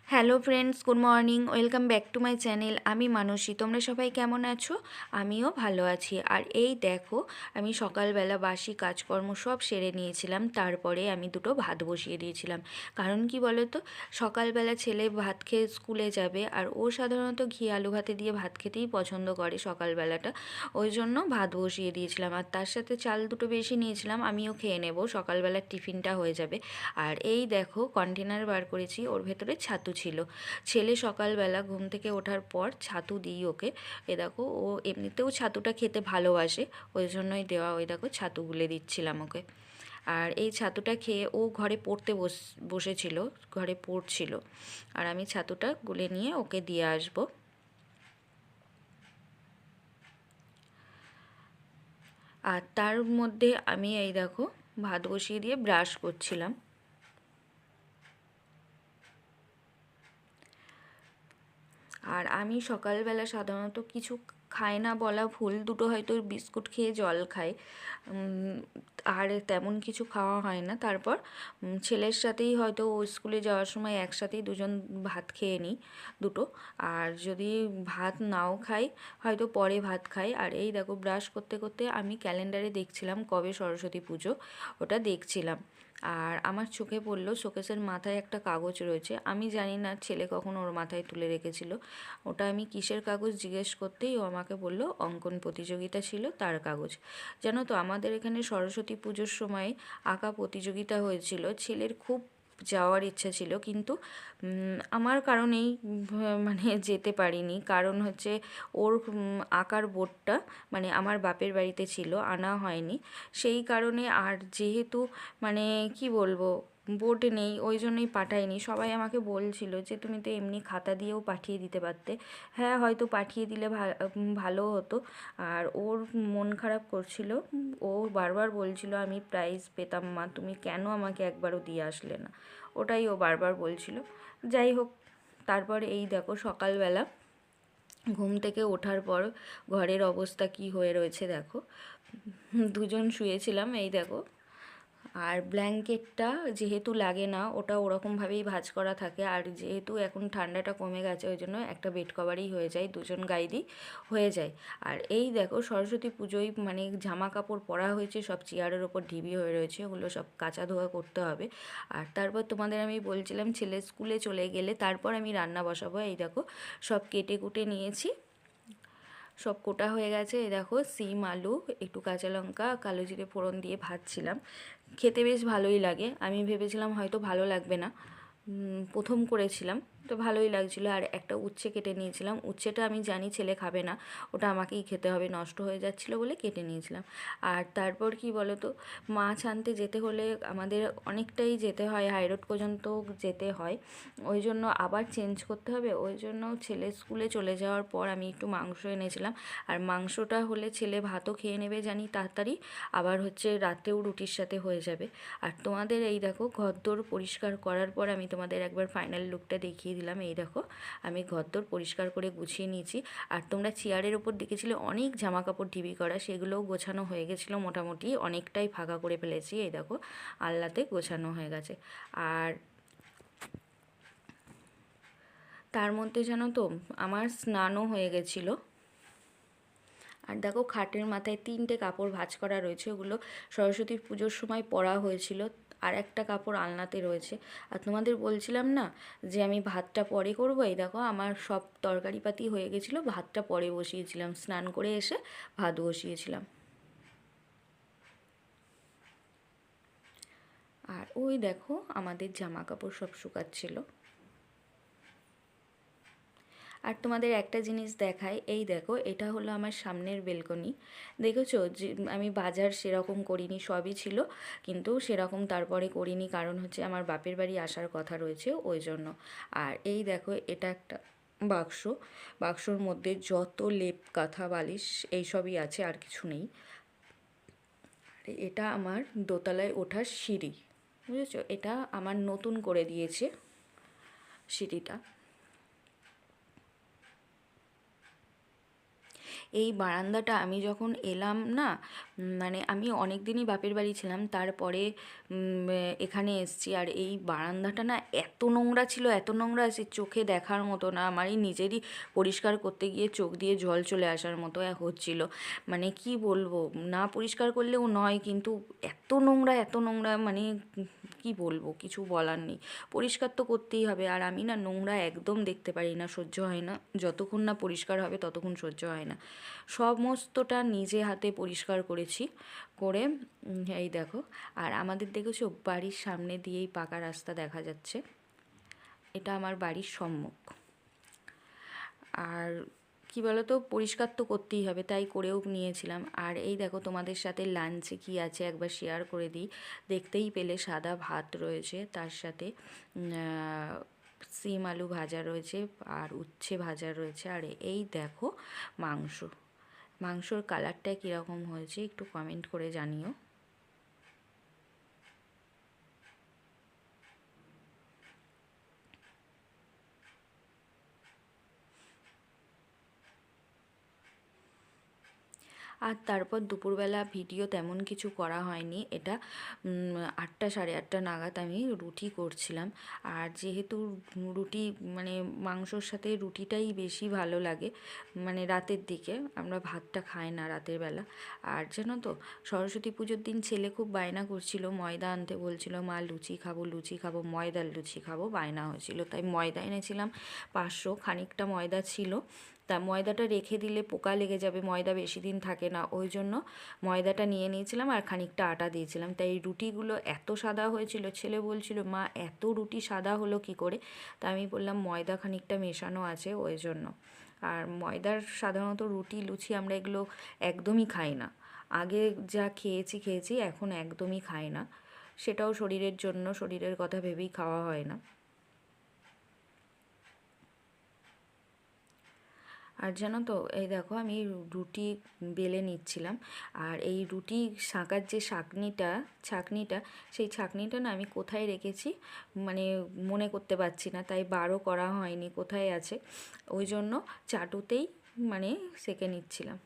Hello friends, good morning, welcome back to my channel. আমি মানসী। তোমরা সবাই কেমন আছো? আমিও ভালো আছি। আর এই দেখো, আমি সকালবেলা বাসি কাজকর্ম সব সেরে নিয়েছিলাম। তারপরে আমি দুটো ভাত বসিয়ে দিয়েছিলাম। কারণ কি বলো তো, সকালবেলা ছেলে ভাত খেয়ে স্কুলে যাবে, আর ও সাধারণত ঘি আলু ভাতে দিয়ে ভাত খেতেই পছন্দ করে সকালবেলাটা। ওই জন্য ভাত বসিয়ে দিয়েছিলাম, আর তার সাথে চাল দুটো বেশি নিয়েছিলাম, আমিও খেয়ে নেব, সকালবেলার টিফিনটা হয়ে যাবে। আর এই দেখো, কন্টেনার বার করেছি, ওর ভেতরে ছাতু ছিল। ছেলে সকালবেলা ঘুম থেকে ওঠার পর ছাতু দিই ওকে। এ দেখো, ও এমনিতেও ছাতুটা খেতে ভালোবাসে, ওই জন্যই দেওয়া। ওই দেখো, ছাতু গুলে দিচ্ছিলাম ওকে। আর এই ছাতুটা খেয়ে ও ঘরে পড়তে বসেছিল, ঘরে পড়ছিল। আর আমি ছাতুটা গুলে নিয়ে ওকে দিয়ে আসবো। আর তার মধ্যে আমি এই দেখো ভাত বসিয়ে দিয়ে ব্রাশ করছিলাম। আর আমি সকালবেলা সাধারণত কিছু খাই না বলা ভুল, দুটো হয়তো বিস্কুট খেয়ে জল খাই। আর তেমন কিছু খাওয়া হয় না। তারপর ছেলের সাথেই হয়তো ও স্কুলে যাওয়ার সময় একসাথেই দুজন ভাত খেয়ে নিই, দুটো। আর যদি ভাত নাও খাই, হয়তো পরে ভাত খাই। আর এই দেখো, ব্রাশ করতে করতে আমি ক্যালেন্ডারে দেখছিলাম কবে সরস্বতী পুজো, ওটা দেখছিলাম। আর আমার চোখে পড়লো শোকেসের মাথায় একটা কাগজ রয়েছে। আমি জানি না ছেলে কখন ওর মাথায় তুলে রেখেছিল। ওটা আমি কিসের কাগজ জিজ্ঞেস করতেই ও আমাকে বললো অঙ্কন প্রতিযোগিতা ছিল, তার কাগজ। জানো তো, আমাদের এখানে সরস্বতী পুজোর সময় আঁকা প্রতিযোগিতা হয়েছিল। ছেলের খুব যাওয়ার ইচ্ছা ছিল, কিন্তু আমার কারণেই মানে যেতে পারিনি। কারণ হচ্ছে, ওর আঁকার বোর্ডটা মানে আমার বাপের বাড়িতে ছিল, আনা হয়নি। সেই কারণে, আর যেহেতু মানে কি বলবো, বোর্ড নেই, ওই জন্যই পাঠাইনি। সবাই আমাকে বলছিল যে তুমি তো এমনি খাতা দিয়েও পাঠিয়ে দিতে পারতে। হ্যাঁ, হয়তো পাঠিয়ে দিলে ভালো হতো। আর ওর মন খারাপ করছিল। ও বারবার বলছিল আমি প্রাইজ পেতাম মা, তুমি কেন আমাকে একবারও দিয়ে আসলে না, ওটাই ও বারবার বলছিল। যাই হোক, তারপরে এই দেখো সকালবেলা ঘুম থেকে ওঠার পর ঘরের অবস্থা কি হয়ে রয়েছে দেখো। দুজন শুয়েছিলাম, এই দেখো। আর ব্ল্যাঙ্কেটটা যেহেতু লাগে না, ওটা ওরকমভাবেই ভাঁজ করা থাকে। আর যেহেতু এখন ঠান্ডাটা কমে গেছে, ওই জন্য একটা বেড কভারই হয়ে যায়, দুজন গাইডই হয়ে যায়। আর এই দেখো, সরস্বতী পুজোয় মানে জামা কাপড় পরা হয়েছে, সব চেয়ারের ওপর ঢিবি হয়ে রয়েছে, ওগুলো সব কাচা ধোয়া করতে হবে। আর তারপর তোমাদের আমি বলছিলাম ছেলে স্কুলে চলে গেলে তারপর আমি রান্না বসাবো। এই দেখো, সব কেটে কুটে নিয়েছি, সব কোটা হয়ে গেছে। এই দেখো, সিম আলু একটু কাঁচা লঙ্কা কালো জিরে ফোড়ন দিয়ে ভাজছিলাম। খেতে বেশ ভালোই লাগে। আমি ভেবেছিলাম হয়তো ভালো লাগবে না, প্রথম করেছিলাম তো ভালোই লাগছিলো। আর একটা উচ্ছে কেটে নিয়েছিলাম, উচ্ছেটা আমি জানি ছেলে খাবে না, ওটা আমাকেই খেতে হবে, নষ্ট হয়ে যাচ্ছিলো বলে কেটে নিয়েছিলাম। আর তারপর কি বলো তো, মাছ আনতে যেতে হলে আমাদের অনেকটাই যেতে হয়, হাইরোড পর্যন্ত যেতে হয়। ওই জন্য আবার চেঞ্জ করতে হবে, ওই জন্য ছেলে স্কুলে চলে যাওয়ার পর আমি একটু মাংস এনেছিলাম। আর মাংসটা হলে ছেলে ভাতও খেয়ে নেবে জানি তাড়াতাড়ি, আবার হচ্ছে রাতেও রুটির সাথে হয়ে যাবে। আর তোমাদের এই দেখো, ঘরদোর পরিষ্কার করার পর আমি তোমাদের একবার ফাইনাল লুকটা দেখিয়ে দিলাম। এই দেখো, আমি ঘরদোর পরিষ্কার করে গুছিয়ে নিয়েছি। আর তোমরা চেয়ারের ওপর দেখেছিলে অনেক জামা কাপড় ঢিবি করা, সেগুলোও গোছানো হয়ে গেছিলো, মোটামুটি অনেকটাই ফাঁকা করে ফেলেছি। এই দেখো, আলনাতে গোছানো হয়ে গেছে। আর তার মধ্যে জানো তো, আমার স্নানও হয়ে গেছিলো। আর দেখো, খাটের মাথায় তিনটে কাপড় ভাঁজ করা রয়েছে, ওগুলো সরস্বতী পুজোর সময় পরা হয়েছিল। আর একটা কাপড় আলনাতে রয়েছে। আর তোমাদের বলছিলাম না যে আমি ভাতটা পরে করবো, এই দেখো আমার সব তরকারিপাতি হয়ে গেছিলো, ভাতটা পরে বসিয়েছিলাম, স্নান করে এসে ভাত বসিয়েছিলাম। আর ওই দেখো, আমাদের জামা কাপড় সব শুকাচ্ছিল। আর তোমাদের একটা জিনিস দেখাই, এই দেখো, এটা হলো আমার সামনের বেলকনি। দেখেছো যে আমি বাজার সেরকম করিনি, সবই ছিল, কিন্তু সেরকম তারপরে করিনি, কারণ হচ্ছে আমার বাপের বাড়ি আসার কথা রয়েছে, ওই জন্য। আর এই দেখো, এটা একটা বাক্স, বাক্সর মধ্যে যত লেপ কাঁথা বালিশ এইসবই আছে, আর কিছু নেই। আর এটা আমার দোতলায় ওঠার সিঁড়ি, বুঝেছো, এটা আমার নতুন করে দিয়েছে সিঁড়িটা। এই বারান্দাটা আমি যখন এলাম না, মানে আমি অনেক দিনই বাপের বাড়ি ছিলাম, তারপরে এখানে এসেছি। আর এই বারান্দাটা না এত নোংরা ছিল, এত নোংরা আছে চোখে দেখার মতো না। আমারই নিজেরই পরিষ্কার করতে গিয়ে চোখ দিয়ে জল চলে আসার মতো হচ্ছিল। মানে কি বলবো, না পরিষ্কার করলেও নয়, কিন্তু এত নোংরা, এত নোংরা, মানে কি বলবো, কিছু বলার নেই। পরিষ্কার তো করতেই হবে। আর আমি না নোংরা একদম দেখতে পারি না, সহ্য হয় না। যতক্ষণ না পরিষ্কার হবে ততক্ষণ সহ্য হয় না। সমস্তটা নিজে হাতে পরিষ্কার করেছি, করে এই দেখো। আর আমাদের দেখেছো বাড়ির সামনে দিয়েই পাকা রাস্তা দেখা যাচ্ছে, এটা আমার বাড়ির সম্মুখ। আর কি বলতো, পরিষ্কার তো করতেই হবে, তাই করেও নিয়েছিলাম। আর এই দেখো তোমাদের সাথে লাঞ্চে কি আছে একবার শেয়ার করে দিই। দেখতেই পেলে সাদা ভাত রয়েছে, তার সাথে সিম আলু ভাজা রয়েছে, আর উচ্ছে ভাজা রয়েছে। আর এই দেখো মাংস। মাংসর কালারটা কীরকম হয়েছে একটু কমেন্ট করে জানিও। আর তারপর দুপুরবেলা ভিডিও তেমন কিছু করা হয়নি। এটা 8টা সাড়ে 8টা নাগাদ আমি রুটি করছিলাম। আর যেহেতু রুটি মানে মাংসর সাথে রুটিটাই বেশি ভালো লাগে, মানে রাতের দিকে আমরা ভাতটা খাই না রাতের বেলা। আর জানো তো, সরস্বতী পুজোর দিন ছেলে খুব বায়না করছিল, ময়দা আনতে বলছিল, মা লুচি খাবো, লুচি খাবো, ময়দার লুচি খাবো বায়না হয়েছিল। তাই ময়দা এনেছিলাম 500, খানিকটা ময়দা ছিল। তা ময়দাটা রেখে দিলে পোকা লেগে যাবে, ময়দা বেশি দিন থাকে না, ওই জন্য ময়দাটা নিয়ে নিয়েছিলাম আর খানিকটা আটা দিয়েছিলাম। তাই এই রুটিগুলো এত সাদা হয়েছিল, ছেলে বলছিল মা এত রুটি সাদা হলো কি করে। তা আমি বললাম ময়দা খানিকটা মেশানো আছে ওই জন্য। আর ময়দার সাধারণত রুটি লুচি আমরা এগুলো একদমই খাই না। আগে যা খেয়েছি, এখন একদমই খাই না। সেটাও শরীরের জন্য, শরীরের কথা ভেবেই খাওয়া হয় না। আর জানো তো, এই দেখো আমি রুটি বেলে নিচ্ছিলাম। আর এই রুটি শাঁকার যে ছাঁকনিটা, সেই ছাঁকনিটা না আমি কোথায় রেখেছি মানে মনে করতে পারছি না, তাই বারও করা হয়নি কোথায় আছে। ওই জন্য চাটুতেই মানে সেঁকে নিচ্ছিলাম।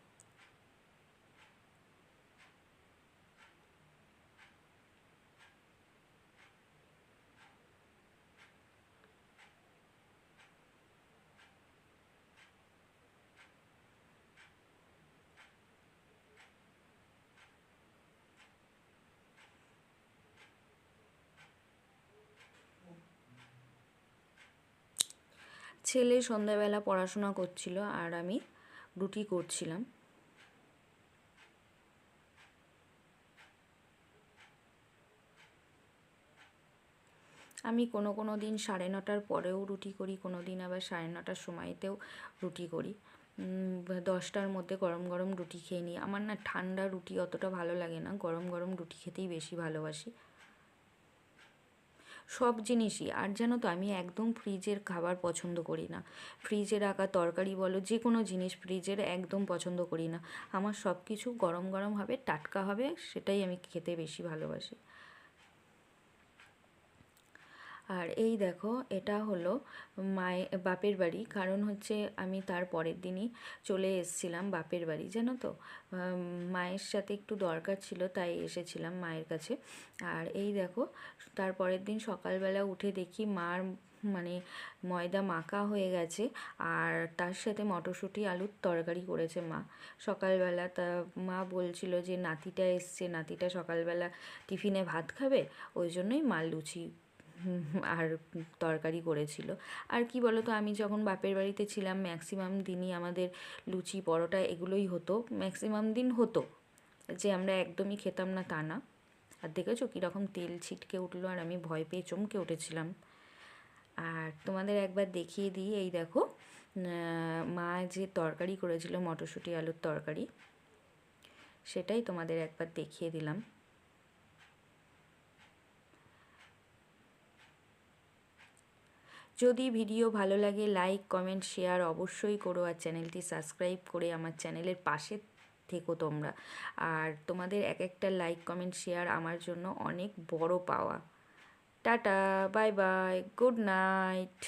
ছেলে সন্ধ্যাবেলা পড়াশোনা করছিল আর আমি রুটি করছিলাম। আমি কোনো দিন 9:30টার পরেও রুটি করি, কোনো দিন আবার 9:30টার সময়তেও রুটি করি। 10টার মধ্যে গরম গরম রুটি খেয়ে নিই। আমার না ঠান্ডা রুটি অতটা ভালো লাগে না, গরম গরম রুটি খেতেই বেশি ভালোবাসি সব জিনিসই। আর জানো তো, আমি একদম ফ্রিজের খাবার পছন্দ করি না। ফ্রিজে রাখা তরকারি বলো, যে কোনো জিনিস ফ্রিজের একদম পছন্দ করি না। আমার সব কিছু গরম গরম হবে, টাটকা হবে, সেটাই আমি খেতে বেশি ভালোবাসি। আর এই দেখো, এটা হলো বাপের বাড়ি। কারণ হচ্ছে আমি তার পরের দিনই চলে এসেছিলাম বাপের বাড়ি, জানো তো। মায়ের সাথে একটু দরকার ছিল, তাই এসেছিলাম মায়ের কাছে। আর এই দেখো, তার পরের দিন সকালবেলা উঠে দেখি মার মানে ময়দা মাখা হয়ে গেছে, আর তার সাথে মটরশুঁটি আলুর তরকারি করেছে মা সকালবেলা। তা মা বলছিল যে নাতিটা এসছে, নাতিটা সকালবেলা টিফিনে ভাত খাবে, ওই জন্যই মা লুচি আর তরকারি করেছিল। আর কি বলো তো, আমি যখন বাপের বাড়িতে ছিলাম ম্যাক্সিমাম দিনই আমাদের লুচি পরোটা এগুলোই হতো, ম্যাক্সিমাম দিন হতো। যে আমরা একদমই খেতাম না তা না। আর দেখেছো কীরকম তেল ছিটকে উঠলো, আর আমি ভয় পেয়ে চমকে উঠেছিলাম। আর তোমাদের একবার দেখিয়ে দিই, এই দেখো মা যে তরকারি করেছিল মটরশুঁটি আলুর তরকারি, সেটাই তোমাদের একবার দেখিয়ে দিলাম। যদি ভিডিও ভালো লাগে লাইক কমেন্ট শেয়ার অবশ্যই করো, আর চ্যানেলটি সাবস্ক্রাইব করে আমার চ্যানেলের পাশে থেকো তোমরা। আর তোমাদের এক একটা লাইক কমেন্ট শেয়ার আমার জন্য অনেক বড় পাওয়া। Tata, bye bye, good night.